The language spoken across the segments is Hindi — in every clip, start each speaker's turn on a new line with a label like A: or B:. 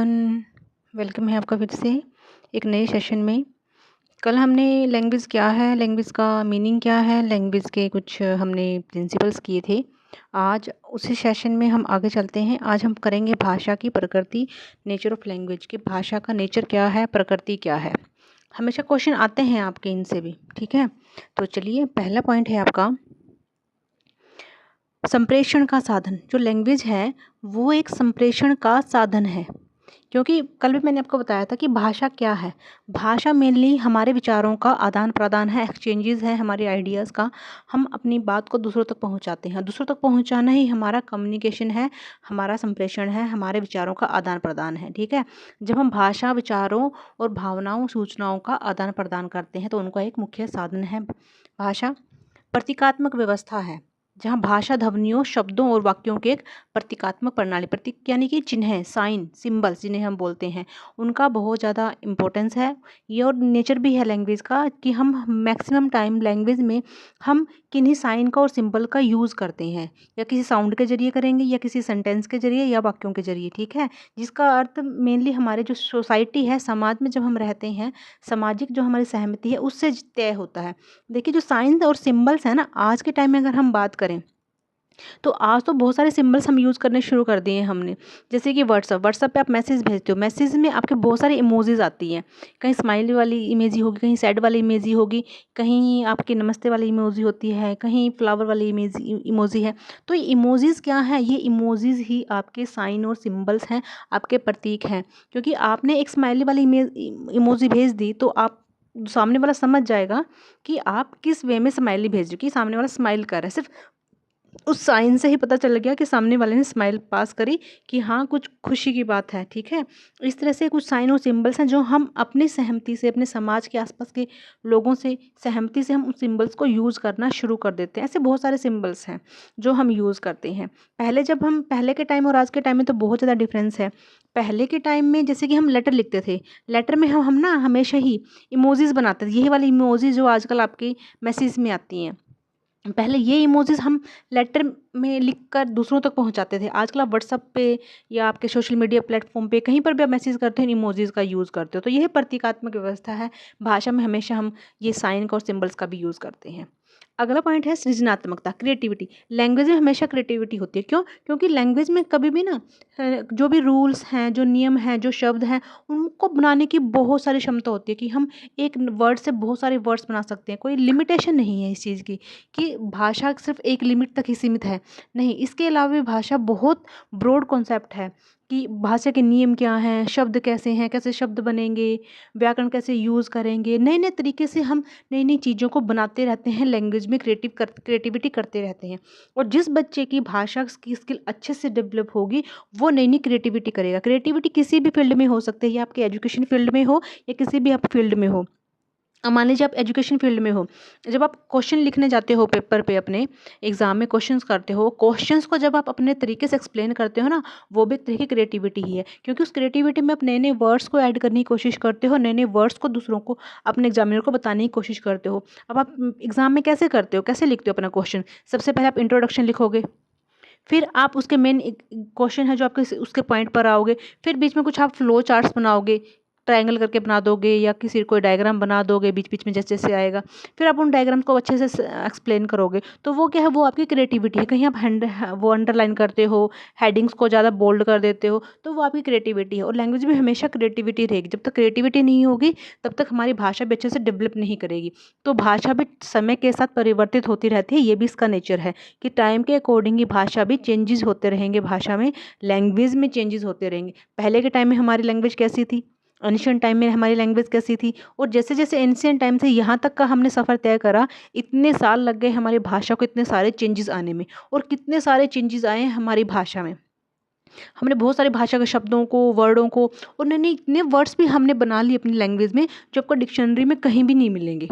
A: एवरीवन, वेलकम है आपका फिर से एक नए सेशन में। कल हमने लैंग्वेज क्या है, लैंग्वेज का मीनिंग क्या है, लैंग्वेज के कुछ हमने प्रिंसिपल्स किए थे। आज उसी सेशन में हम आगे चलते हैं। आज हम करेंगे भाषा की प्रकृति, नेचर ऑफ लैंग्वेज की भाषा का नेचर क्या है, प्रकृति क्या है। हमेशा क्वेश्चन आते हैं आपके इनसे भी, ठीक है। तो चलिए, पहला पॉइंट है आपका संप्रेषण का साधन। जो लैंग्वेज है वो एक संप्रेषण का साधन है, क्योंकि कल भी मैंने आपको बताया था कि भाषा क्या है। भाषा मेनली हमारे विचारों का आदान प्रदान है, एक्सचेंजेस है, हमारे आइडियाज़ का। हम अपनी बात को दूसरों तक पहुंचाते हैं, दूसरों तक पहुंचाना ही हमारा कम्युनिकेशन है, हमारा संप्रेषण है, हमारे विचारों का आदान प्रदान है, ठीक है। जब हम भाषा, विचारों और भावनाओं, सूचनाओं का आदान प्रदान करते हैं तो उनका एक मुख्य साधन है भाषा। प्रतीकात्मक व्यवस्था है, जहाँ भाषा ध्वनियों, शब्दों और वाक्यों के एक प्रतीकात्मक प्रणाली, प्रतीक यानी कि चिन्ह, साइन, सिंबल्स जिन्हें हम बोलते हैं, उनका बहुत ज़्यादा इम्पोर्टेंस है। ये और नेचर भी है लैंग्वेज का कि हम मैक्सिमम टाइम लैंग्वेज में हम किन्हीं साइन का और सिंबल का यूज़ करते हैं, या किसी साउंड के जरिए करेंगे, या किसी सेंटेंस के जरिए, या वाक्यों के जरिए, ठीक है। जिसका अर्थ मेनली हमारे जो सोसाइटी है, समाज में जब हम रहते हैं, सामाजिक जो हमारी सहमति है उससे तय होता है। देखिए, जो साइन और सिंबल्स है ना, आज के टाइम में अगर हम बात करें तो आज तो बहुत सारे सिंबल्स हम यूज़ करने शुरू कर दिए हैं हमने। जैसे कि व्हाट्सअप पे आप मैसेज भेजते हो, मैसेज में आपके बहुत सारी इमोजीज आती हैं। कहीं स्माइली वाली इमेजी होगी, कहीं सैड वाली इमेजी होगी, कहीं आपकी नमस्ते वाली इमोजी होती है, कहीं फ्लावर वाली इमोजी है। तो ये इमोजीज क्या है? ये इमोजीज ही आपके साइन और सिंबल्स हैं, आपके प्रतीक हैं। क्योंकि आपने एक स्माइली वाली इमोजी भेज दी तो आप सामने वाला समझ जाएगा कि आप किस वे में स्माइली भेज रहे हो, कि सामने वाला स्माइल कर रहा है। सिर्फ उस साइन से ही पता चल गया कि सामने वाले ने स्माइल पास करी, कि हाँ कुछ खुशी की बात है, ठीक है। इस तरह से कुछ साइन और सिंबल्स हैं जो हम अपनी सहमति से, अपने समाज के आसपास के लोगों से सहमति से हम उन सिंबल्स को यूज़ करना शुरू कर देते हैं। ऐसे बहुत सारे सिंबल्स हैं जो हम यूज़ करते हैं। पहले के टाइम और आज के टाइम में तो बहुत ज़्यादा डिफरेंस है। पहले के टाइम में जैसे कि हम लेटर लिखते थे, लेटर में हम ना हमेशा ही इमोजीज बनाते थे। यही वाली इमोजीज जो आजकल आपके मैसेज में आती हैं, पहले ये इमोजीज हम लेटर में लिखकर दूसरों तक पहुंचाते थे। आजकल आप व्हाट्सअप पे या आपके सोशल मीडिया प्लेटफॉर्म पे कहीं पर भी आप मैसेज करते हो, इमोजीज का यूज़ करते हो। तो यह प्रतीकात्मक व्यवस्था है। भाषा में हमेशा हम ये साइन का और सिंबल्स का भी यूज़ करते हैं। अगला पॉइंट है सृजनात्मकता, क्रिएटिविटी। लैंग्वेज में हमेशा क्रिएटिविटी होती है। क्यों? क्योंकि लैंग्वेज में कभी भी ना जो भी रूल्स हैं, जो नियम हैं, जो शब्द हैं, उनको बनाने की बहुत सारी क्षमता होती है कि हम एक वर्ड से बहुत सारे वर्ड्स बना सकते हैं। कोई लिमिटेशन नहीं है इस चीज़ की कि भाषा सिर्फ एक लिमिट तक ही सीमित है। नहीं, इसके अलावा भी भाषा बहुत ब्रॉड कॉन्सेप्ट है कि भाषा के नियम क्या हैं, शब्द कैसे हैं, कैसे शब्द बनेंगे, व्याकरण कैसे यूज़ करेंगे। नए नए तरीके से हम नई नई चीज़ों को बनाते रहते हैं, लैंग्वेज में क्रिएटिविटी करते रहते हैं। और जिस बच्चे की भाषा की स्किल अच्छे से डेवलप होगी, वो नई नई क्रिएटिविटी करेगा। क्रिएटिविटी किसी भी फील्ड में हो सकती है, या आपके एजुकेशन फील्ड में हो या किसी भी आप फील्ड में हो। अब मान लीजिए आप एजुकेशन फील्ड में हो, जब आप क्वेश्चन लिखने जाते हो पेपर पे, अपने एग्जाम में क्वेश्चंस करते हो, क्वेश्चंस को जब आप अपने तरीके से एक्सप्लेन करते हो ना, वो भी एक तरह की क्रिएटिविटी ही है। क्योंकि उस क्रिएटिविटी में आप नए नए वर्ड्स को ऐड करने की कोशिश करते हो, नए नए वर्ड्स को दूसरों को, अपने एग्जामिनर को बताने की कोशिश करते हो। अब आप एग्जाम में कैसे करते हो, कैसे लिखते हो अपना क्वेश्चन? सबसे पहले आप इंट्रोडक्शन लिखोगे, फिर आप उसके मेन क्वेश्चन है जो आपके उसके पॉइंट पर आओगे, फिर बीच में कुछ आप फ्लो चार्ट्स बनाओगे, ट्रायंगल करके बना दोगे, या किसी कोई डायग्राम बना दोगे बीच बीच में जैसे जैसे आएगा। फिर आप उन डायग्राम को अच्छे से एक्सप्लेन करोगे। तो वो क्या है? वो आपकी क्रिएटिविटी है। कहीं आप वो अंडरलाइन करते हो, हेडिंग्स को ज़्यादा बोल्ड कर देते हो, तो वो आपकी क्रिएटिविटी है। और लैंग्वेज में हमेशा क्रिएटिविटी रहेगी। जब तक क्रिएटिविटी नहीं होगी तब तक हमारी भाषा भी अच्छे से डेवलप नहीं करेगी। तो भाषा भी समय के साथ परिवर्तित होती रहती है, ये भी इसका नेचर है कि टाइम के अकॉर्डिंग ही भाषा भी चेंजेस होते रहेंगे। भाषा में, लैंग्वेज में चेंजेस होते रहेंगे। पहले के टाइम में हमारी लैंग्वेज कैसी थी, एंशिएंट टाइम में हमारी लैंग्वेज कैसी थी, और जैसे जैसे एंशिएंट टाइम से यहाँ तक का हमने सफ़र तय करा, इतने साल लग गए हमारी भाषा को इतने सारे चेंजेस आने में। और कितने सारे चेंजेस आए हैं हमारी भाषा में। हमने बहुत सारी भाषा के शब्दों को, वर्डों को, और नए नए इतने वर्ड्स भी हमने बना लिए अपनी लैंग्वेज में जो आपको डिक्शनरी में कहीं भी नहीं मिलेंगे।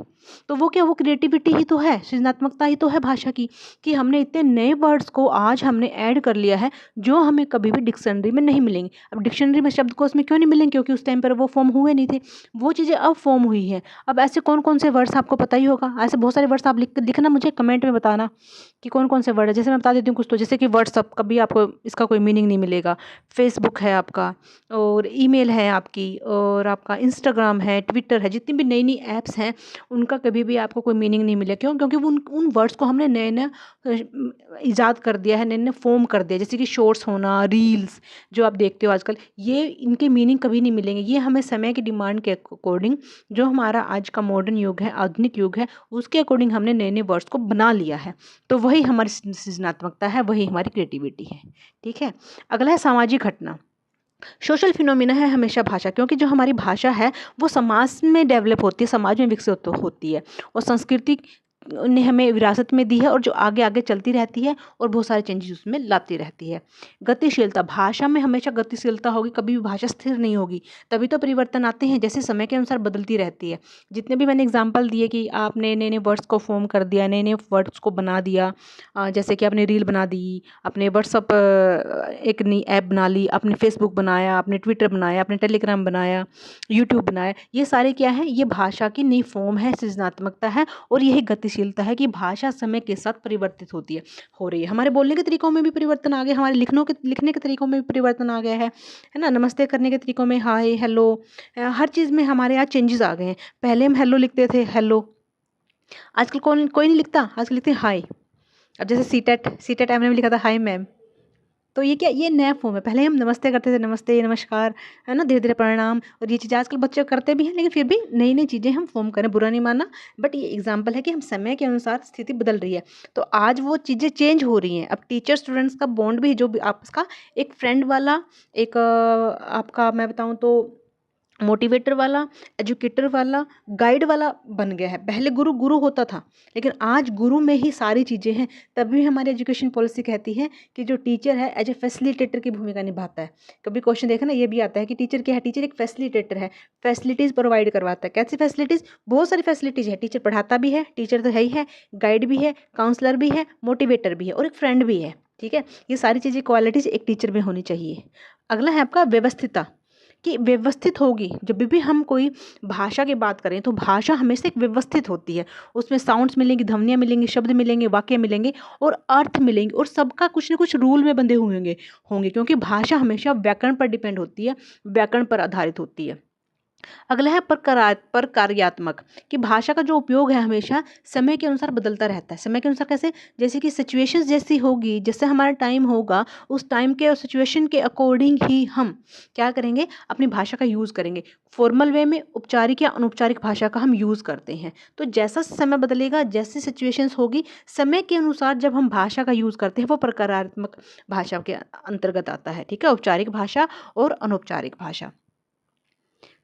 A: तो वो क्या? वो क्रिएटिविटी ही तो है, सृजनात्मकता ही तो है भाषा की, कि हमने इतने नए वर्ड्स को आज हमने ऐड कर लिया है जो हमें कभी भी डिक्शनरी में नहीं मिलेंगे। अब डिक्शनरी में शब्दकोश में क्यों नहीं मिलेंगे? क्योंकि उस टाइम पर वो फॉर्म हुए नहीं थे। वो चीज़ें अब फॉर्म हुई है। अब ऐसे कौन कौन से वर्ड्स आपको पता ही होगा, ऐसे बहुत सारे वर्ड्स आप लिखना, मुझे कमेंट में बताना कि कौन कौन से वर्ड है। जैसे मैं बता देती हूँ कुछ, तो जैसे कि व्हाट्सअप, कभी आपको इसका कोई मीनिंग नहीं मिलेगा। मिलेगा, फेसबुक है आपका, और ईमेल है आपकी, और आपका इंस्टाग्राम है, ट्विटर है, जितनी भी नई-नई ऐप्स हैं, उनका कभी भी आपको कोई मीनिंग नहीं मिलेगा। क्यों? क्योंकि वो उन वर्ड्स को हमने नए-नए इजाद कर दिया है, नए-नए फ़ॉर्म कर दिया है। जैसे कि शॉर्ट्स होना, रील्स जो आप देखते हो आजकल, ये इनके मीनिंग कभी नहीं मिलेंगे। ये हमें समय की डिमांड के अकॉर्डिंग, जो हमारा आज का मॉडर्न युग है, आधुनिक युग है, उसके अकॉर्डिंग हमने नए-नए वर्ड्स को बना लिया है। तो वही हमारी सृजनात्मकता है, वही हमारी क्रिएटिविटी है। ठीक है? अगला है सामाजिक घटना। सोशल फिनोमिना है हमेशा भाषा, क्योंकि जो हमारी भाषा है वो समाज में डेवलप होती है, समाज में विकसित होती है, और संस्कृति ने हमें विरासत में दी है, और जो आगे आगे चलती रहती है और बहुत सारे चेंजेस उसमें लाती रहती है। गतिशीलता, भाषा में हमेशा गतिशीलता होगी, कभी भी भाषा स्थिर नहीं होगी। तभी तो परिवर्तन आते हैं, जैसे समय के अनुसार बदलती रहती है। जितने भी मैंने एग्जाम्पल दिए कि आपने नए नए वर्ड्स को फॉर्म कर दिया, नए नए वर्ड्स को बना दिया, जैसे कि आपने रील बना दी, अपने व्हाट्सअप एक नई ऐप बना ली, आपने फेसबुक बनाया, आपने ट्विटर बनाया, आपने टेलीग्राम बनाया, यूट्यूब बनाया, ये सारे क्या है? ये भाषा की नई फॉर्म है, सृजनात्मकता है, और यही गतिशीलता है कि भाषा समय के साथ परिवर्तित होती है, हो रही है। हमारे बोलने के तरीकों में भी परिवर्तन आ गया, हमारे लिखने के तरीकों में भी परिवर्तन आ गया है ना? नमस्ते करने के तरीकों में, हाय, हेलो, हर चीज़ में हमारे यहाँ चेंजेस आ गए हैं। पहले हम हेलो लिखते थे, हेलो, आजकल कौन कोई नहीं लिखता, आजकल लिखते हैं हाय। अब जैसे सीटेट मैंने भी लिखा था हाय मैम। तो ये क्या? ये नया फॉर्म है। पहले हम नमस्ते करते थे, नमस्ते, नमस्कार, है ना? धीरे-धीरे प्रणाम, और ये चीज़ें आजकल बच्चे करते भी हैं, लेकिन फिर भी नई-नई चीज़ें हम फॉर्म करें, बुरा नहीं मानना, बट ये एग्ज़ाम्पल है कि हम समय के अनुसार स्थिति बदल रही है। तो आज वो चीज़ें चेंज हो रही हैं। अब टीचर स्टूडेंट्स का बॉन्ड भी, जो भी आपस का एक फ्रेंड वाला, एक आपका मैं बताऊँ तो मोटिवेटर वाला, एजुकेटर वाला, गाइड वाला बन गया है। पहले गुरु गुरु होता था, लेकिन आज गुरु में ही सारी चीज़ें हैं। तभी हमारी एजुकेशन पॉलिसी कहती है कि जो टीचर है एज ए फैसिलिटेटर की भूमिका निभाता है। कभी क्वेश्चन देखा ना, ये भी आता है कि टीचर क्या है? टीचर एक फैसिलिटेटर है, फैसिलिटीज़ प्रोवाइड करवाता है। कैसी फैसिलिटीज़? बहुत सारी फैसिलिटीज़ है। टीचर पढ़ाता भी है, टीचर तो है ही है, गाइड भी है, काउंसलर भी है, मोटिवेटर भी है, और एक फ्रेंड भी है। ठीक है? ये सारी चीज़ें, क्वालिटीज़ एक टीचर में होनी चाहिए। अगला है आपका व्यवस्थिता, कि व्यवस्थित होगी। जब भी हम कोई भाषा की बात करें, तो भाषा हमेशा एक व्यवस्थित होती है। उसमें साउंड्स मिलेंगी, ध्वनियाँ मिलेंगी, शब्द मिलेंगे, वाक्य मिलेंगे, और अर्थ मिलेंगे, और सबका कुछ न कुछ रूल में बंधे हुए होंगे, क्योंकि भाषा हमेशा व्याकरण पर डिपेंड होती है, व्याकरण पर आधारित होती है। अगला है प्रकार्यात्मक, कि भाषा का जो उपयोग है हमेशा समय के अनुसार बदलता रहता है। समय के अनुसार कैसे? जैसे कि सिचुएशंस जैसी होगी, जैसे हमारा टाइम होगा, उस टाइम के और सिचुएशन के अकॉर्डिंग ही हम क्या करेंगे? अपनी भाषा का यूज़ करेंगे। फॉर्मल वे में औपचारिक या अनौपचारिक भाषा का हम यूज़ करते हैं। तो जैसा समय बदलेगा, जैसी सिचुएशंस होगी, समय के अनुसार जब हम भाषा का यूज़ करते हैं, वो प्रकारात्मक भाषा के अंतर्गत आता है। ठीक है? औपचारिक भाषा और अनौपचारिक भाषा।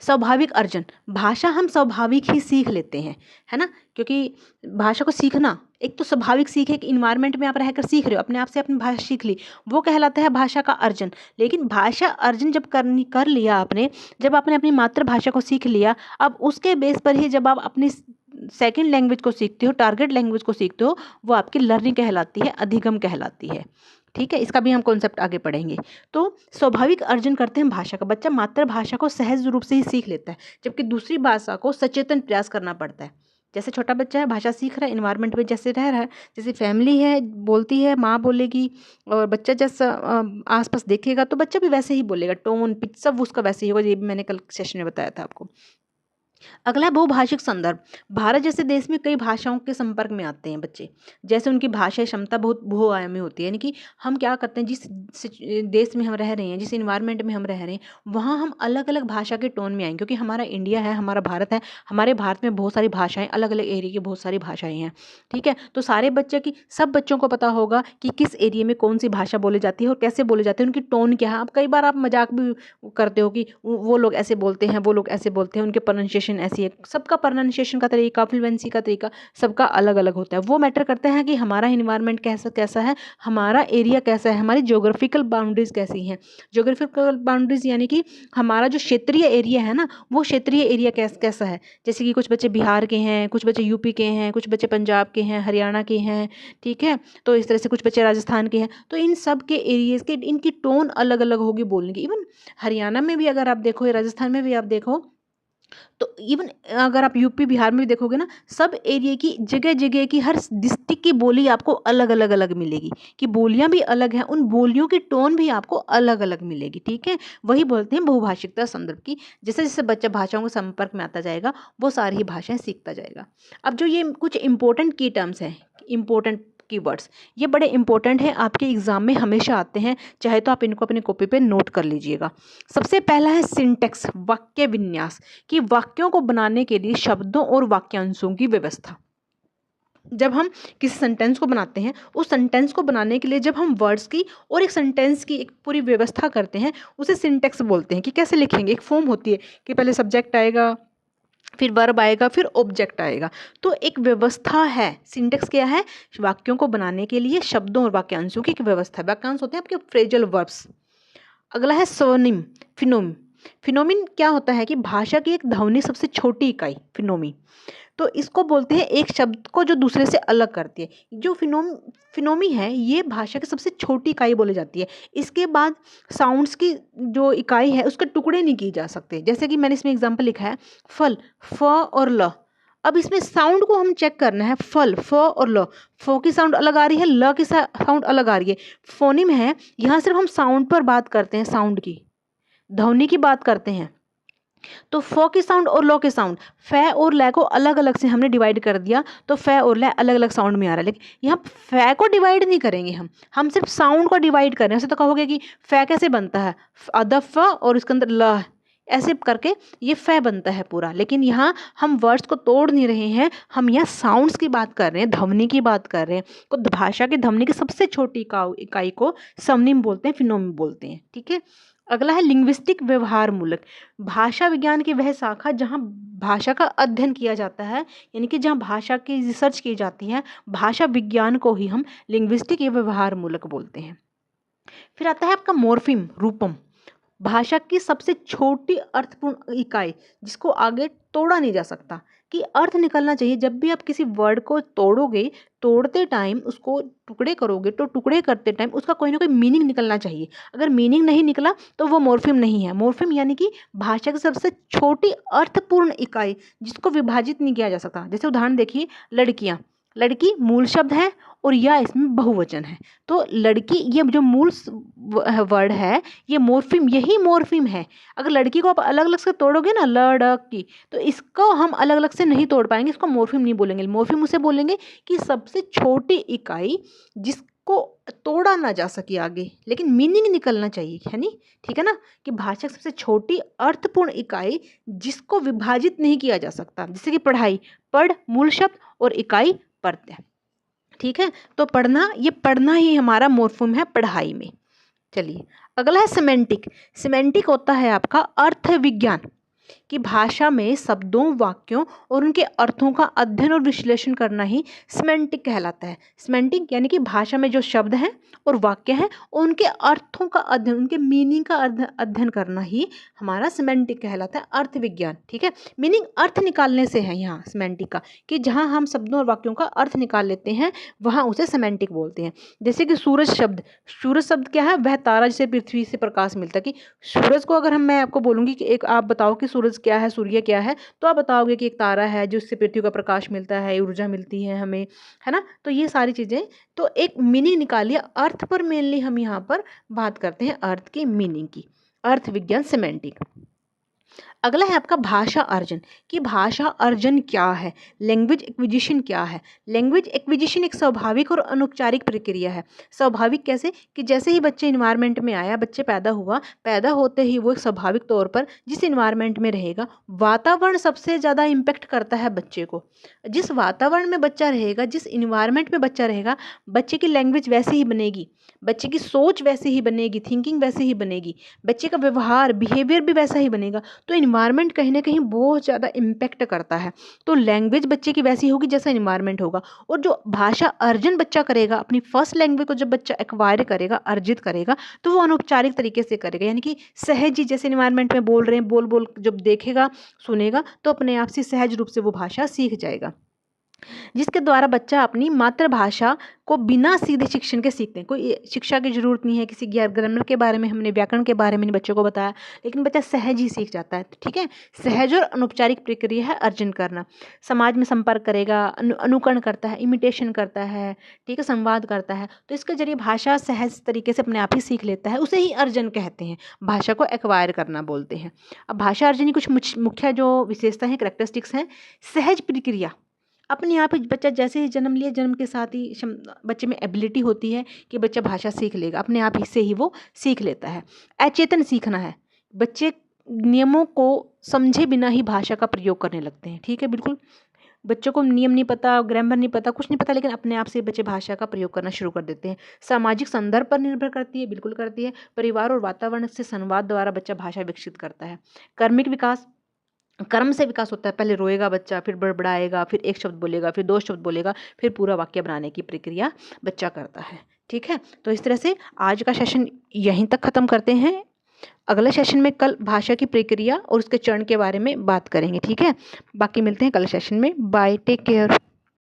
A: स्वाभाविक अर्जन, भाषा हम स्वाभाविक ही सीख लेते हैं, है ना? क्योंकि भाषा को सीखना एक तो स्वाभाविक सीख है, कि इन्वायरमेंट में आप रहकर सीख रहे हो, अपने आप से अपनी भाषा सीख ली, वो कहलाता है भाषा का अर्जन। लेकिन भाषा अर्जन जब कर लिया आपने, जब आपने अपनी मातृभाषा को सीख लिया, अब उसके बेस पर ही जब आप अपनी सेकंड लैंग्वेज को सीखते हो, टारगेट लैंग्वेज को सीखते हो, वो आपकी लर्निंग कहलाती है, अधिगम कहलाती है। ठीक है? इसका भी हम कॉन्सेप्ट आगे पढ़ेंगे। तो स्वाभाविक अर्जन करते हैं भाषा का, बच्चा मातृभाषा को सहज रूप से ही सीख लेता है, जबकि दूसरी भाषा को सचेतन प्रयास करना पड़ता है। जैसे छोटा बच्चा है, भाषा सीख रहा है, एनवायरनमेंट में जैसे रह रहा है, जैसे फैमिली है बोलती है, माँ बोलेगी, और बच्चा जैसा आस-पास देखेगा, तो बच्चा भी वैसे ही बोलेगा, टोन, पिच सब उसका वैसे ही होगा। ये भी मैंने कल सेशन में बताया था आपको। अगला है बहुभाषिक संदर्भ। भारत जैसे देश में कई भाषाओं के संपर्क में आते हैं बच्चे। जैसे उनकी भाषाई क्षमता बहुत बहुआयामी होती है, यानी कि हम क्या करते हैं, जिस देश में हम रह रहे हैं, जिस इन्वायरमेंट में हम रह रहे हैं, वहाँ हम अलग-अलग भाषा के टोन में आएँगे, क्योंकि हमारा इंडिया है, हमारा भारत है, हमारे भारत में बहुत सारी भाषाएँ, अलग-अलग एरिया की बहुत सारी भाषाएँ हैं, ठीक है? तो सब बच्चों को पता होगा कि किस एरिया में कौन-सी भाषा बोली जाती है और कैसे बोली जाती है, उनकी टोन क्या है। अब कई बार आप मज़ाक भी करते हो कि वो लोग ऐसे बोलते हैं, वो लोग ऐसे बोलते हैं, उनके प्रोनाउंसिएशन ऐसी है। सबका प्रोनाउंसिएशन का तरीका, फ्लुएंसी का तरीका सबका अलग-अलग होता है। वो मैटर करता है कि हमारा एनवायरनमेंट कैसा है, हमारा एरिया कैसा है, हमारी ज्योग्राफिकल बाउंड्रीज़ कैसी हैं। ज्योग्राफिकल बाउंड्रीज़ यानी कि हमारा जो क्षेत्रीय एरिया है ना, वो क्षेत्रीय एरिया कैसा है। जैसे कि कुछ बच्चे बिहार के हैं, कुछ बच्चे यूपी के हैं, कुछ बच्चे पंजाब के हैं, हरियाणा के हैं, ठीक है? तो इस तरह से कुछ बच्चे राजस्थान के हैं। तो इन सब के एरियाज़ के इनकी टोन अलग-अलग होगी बोलने की। इवन हरियाणा में भी अगर आप देखो या राजस्थान में भी आप देखो, तो इवन अगर आप यूपी बिहार में भी देखोगे ना, सब एरिया की जगह जगह की हर डिस्ट्रिक्ट की बोली आपको अलग अलग अलग मिलेगी, कि बोलियां भी अलग हैं, उन बोलियों की टोन भी आपको अलग अलग मिलेगी। ठीक है, वही बोलते हैं बहुभाषिकता संदर्भ की। जैसे जैसे बच्चा भाषाओं के संपर्क में आता जाएगा वो सारी ही भाषाएं सीखता जाएगा। अब जो ये कुछ इंपॉर्टेंट की टर्म्स हैं, इंपॉर्टेंट कीवर्ड्स, ये बड़े इंपॉर्टेंट हैं, आपके एग्जाम में हमेशा आते हैं, चाहे तो आप इनको अपनी कॉपी पे नोट कर लीजिएगा। सबसे पहला है सिंटेक्स, वाक्य विन्यास, कि वाक्यों को बनाने के लिए शब्दों और वाक्यांशों की व्यवस्था। जब हम किसी सेंटेंस को बनाते हैं, उस सेंटेंस को बनाने के लिए जब हम वर्ड्स की और एक सेंटेंस की एक पूरी व्यवस्था करते हैं, उसे सिंटेक्स बोलते हैं। कि कैसे लिखेंगे, एक फॉर्म होती है कि पहले सब्जेक्ट आएगा, फिर वर्ब आएगा, फिर ऑब्जेक्ट आएगा। तो एक व्यवस्था है। सिंटेक्स क्या है, वाक्यों को बनाने के लिए शब्दों और वाक्यांशों की एक व्यवस्था। वाक्यांश होते हैं आपके फ्रेजल वर्ब्स। अगला है स्वनिम, फिनोम। फिनोमिन क्या होता है कि भाषा की एक ध्वनि सबसे छोटी इकाई फिनोमी। तो इसको बोलते हैं एक शब्द को जो दूसरे से अलग करती है। जो फिनोमी है ये भाषा की सबसे छोटी इकाई बोली जाती है। इसके बाद साउंड्स की जो इकाई है उसके टुकड़े नहीं किए जा सकते। जैसे कि मैंने इसमें एग्जांपल लिखा है फल, फ और ल। अब इसमें साउंड को हम चेक करना है। फल, फ और ल, फ की साउंड अलग आ रही है, ल की साउंड अलग आ रही है। फोनिम है, यहाँ सिर्फ हम साउंड पर बात करते हैं, साउंड की, ध्वनि की बात करते हैं। तो फ की साउंड और लो की साउंड, फै और लै को अलग अलग से हमने डिवाइड कर दिया, तो फै और लै अलग अलग साउंड में आ रहा है। लेकिन यहाँ फै को डिवाइड नहीं करेंगे, हम सिर्फ साउंड को डिवाइड कर रहे हैं। ऐसे तो कहोगे कि फै कैसे बनता है, अदब फ और इसके अंदर ल, ऐसे करके ये फै बनता है पूरा। लेकिन यहाँ हम वर्ड्स को तोड़ नहीं रहे हैं, हम यहाँ साउंड्स की बात कर रहे हैं, ध्वनि की बात कर रहे हैं। तो भाषा की ध्वनि की सबसे छोटी इकाई को स्वनिम बोलते हैं, फिनोमिम बोलते हैं। ठीक है, अगला है लिंग्विस्टिक, व्यवहार मूलक। भाषा विज्ञान की वह शाखा जहाँ भाषा का अध्ययन किया जाता है, यानी कि जहाँ भाषा की रिसर्च की जाती है, भाषा विज्ञान को ही हम लिंग्विस्टिक या व्यवहार मूलक बोलते हैं। फिर आता है आपका मॉर्फिम, रूपम। भाषा की सबसे छोटी अर्थपूर्ण इकाई जिसको आगे तोड़ा नहीं जा सकता, कि अर्थ निकलना चाहिए। जब भी आप किसी वर्ड को तोड़ोगे, तोड़ते टाइम उसको टुकड़े करोगे, तो टुकड़े करते टाइम उसका कोई ना कोई मीनिंग निकलना चाहिए। अगर मीनिंग नहीं निकला तो वो मॉर्फिम नहीं है। मॉर्फिम यानी कि भाषा की सबसे छोटी अर्थपूर्ण इकाई जिसको विभाजित नहीं किया जा सकता। जैसे उदाहरण देखिए, लड़कियाँ, लड़की मूल शब्द है और या इसमें बहुवचन है। तो लड़की ये जो मूल वर्ड है, ये मॉर्फिम, यही मॉर्फिम है। अगर लड़की को आप अलग अलग से तोड़ोगे ना, लड़की, तो इसको हम अलग अलग से नहीं तोड़ पाएंगे, इसको मॉर्फिम नहीं बोलेंगे। मॉर्फिम उसे बोलेंगे कि सबसे छोटी इकाई जिसको तोड़ा ना जा सके आगे, लेकिन मीनिंग निकलना चाहिए, है नी। ठीक है ना, कि भाषा की सबसे छोटी अर्थपूर्ण इकाई जिसको विभाजित नहीं किया जा सकता। जैसे कि पढ़ाई, पढ़ मूल शब्द और इकाई पढ़ते हैं। ठीक है, तो पढ़ना, ये पढ़ना ही हमारा मॉर्फिम है पढ़ाई में। चलिए, अगला है सिमेंटिक। सिमेंटिक होता है आपका अर्थ विज्ञान, कि भाषा में शब्दों, वाक्यों और उनके अर्थों का अध्ययन और विश्लेषण करना ही सिमेंटिक कहलाता है। सिमेंटिक यानी कि भाषा में जो शब्द हैं और वाक्य हैं, उनके अर्थों का अध्ययन, उनके मीनिंग का अध्ययन करना ही हमारा सिमेंटिक कहलाता है, अर्थ विज्ञान। ठीक है, मीनिंग अर्थ निकालने से है यहाँ सिमेंटिक का, कि जहाँ हम शब्दों और वाक्यों का अर्थ निकाल लेते हैं वहाँ उसे सिमेंटिक बोलते हैं। जैसे कि सूरज शब्द, सूरज शब्द क्या है, वह तारा जिसे पृथ्वी से प्रकाश मिलता है। कि सूरज को अगर मैं आपको बोलूँगी कि एक आप बताओ कि सूरज क्या है, सूर्य क्या है, तो आप बताओगे कि एक तारा है जिससे पृथ्वी का प्रकाश मिलता है, ऊर्जा मिलती है हमें, है ना। तो ये सारी चीज़ें, तो एक मीनिंग निकालिए। अर्थ पर मेनली हम यहाँ पर बात करते हैं, अर्थ की मीनिंग की, अर्थ विज्ञान सिमेंटिक। अगला है आपका भाषा अर्जन, कि भाषा अर्जन क्या है, लैंग्वेज एक्विजिशन क्या है। लैंग्वेज एक्विजिशन एक स्वाभाविक और अनौपचारिक प्रक्रिया है। स्वाभाविक कैसे, कि जैसे ही बच्चे इन्वायरमेंट में आया, बच्चे पैदा हुआ, पैदा होते ही वो एक स्वाभाविक तौर पर जिस इन्वायरमेंट में रहेगा, वातावरण सबसे ज़्यादा इम्पेक्ट करता है बच्चे को। जिस वातावरण में बच्चा रहेगा, जिस इन्वायरमेंट में बच्चा रहेगा, बच्चे की लैंग्वेज वैसे ही बनेगी, बच्चे की सोच वैसे ही बनेगी, थिंकिंग वैसे ही बनेगी, बच्चे का व्यवहार, बिहेवियर भी वैसा ही बनेगा। तो इन्वायरमेंट कहीं ना कहीं बहुत ज़्यादा इम्पैक्ट करता है। तो लैंग्वेज बच्चे की वैसी होगी जैसा इन्वायरमेंट होगा। और जो भाषा अर्जन बच्चा करेगा, अपनी फर्स्ट लैंग्वेज को जब बच्चा एक्वायर करेगा, अर्जित करेगा, तो वो अनौपचारिक तरीके से करेगा, यानी कि सहज ही, जैसे इन्वायरमेंट में बोल रहे हैं, बोल बोल जब देखेगा, सुनेगा, तो अपने आप से सहज रूप से वो भाषा सीख जाएगा। जिसके द्वारा बच्चा अपनी मातृभाषा को बिना सीधे शिक्षण के सीखते हैं। कोई शिक्षा की ज़रूरत नहीं है, किसी ग्रामर के बारे में हमने, व्याकरण के बारे में नहीं बच्चों को बताया, लेकिन बच्चा सहज ही सीख जाता है। ठीक है, सहज और अनौपचारिक प्रक्रिया है अर्जन करना। समाज में संपर्क करेगा, अनुकरण करता है, इमिटेशन करता है, ठीक है, संवाद करता है, तो इसके जरिए भाषा सहज तरीके से अपने आप ही सीख लेता है। उसे ही अर्जन कहते हैं, भाषा को एक्वायर करना बोलते हैं। अब भाषा अर्जन की कुछ मुख्य जो विशेषता हैं, करैक्टरिस्टिक्स हैं। सहज प्रक्रिया, अपने आप ही बच्चा जैसे ही जन्म लिया, जन्म के साथ ही बच्चे में एबिलिटी होती है कि बच्चा भाषा सीख लेगा, अपने आप ही से ही वो सीख लेता है। अचेतन सीखना है, बच्चे नियमों को समझे बिना ही भाषा का प्रयोग करने लगते हैं। ठीक है, बिल्कुल बच्चों को नियम नहीं पता, ग्रामर नहीं पता, कुछ नहीं पता, लेकिन अपने आप से बच्चे भाषा का प्रयोग करना शुरू कर देते हैं। सामाजिक संदर्भ पर निर्भर करती है, बिल्कुल करती है। परिवार और वातावरण से संवाद द्वारा बच्चा भाषा विकसित करता है। कर्मिक विकास, कर्म से विकास होता है। पहले रोएगा बच्चा, फिर बड़बड़ाएगा, फिर एक शब्द बोलेगा, फिर दो शब्द बोलेगा, फिर पूरा वाक्य बनाने की प्रक्रिया बच्चा करता है। ठीक है, तो इस तरह से आज का सेशन यहीं तक ख़त्म करते हैं। अगले सेशन में कल भाषा की प्रक्रिया और उसके चरण के बारे में बात करेंगे। ठीक है, बाकी मिलते हैं कल सेशन में। Bye, take care.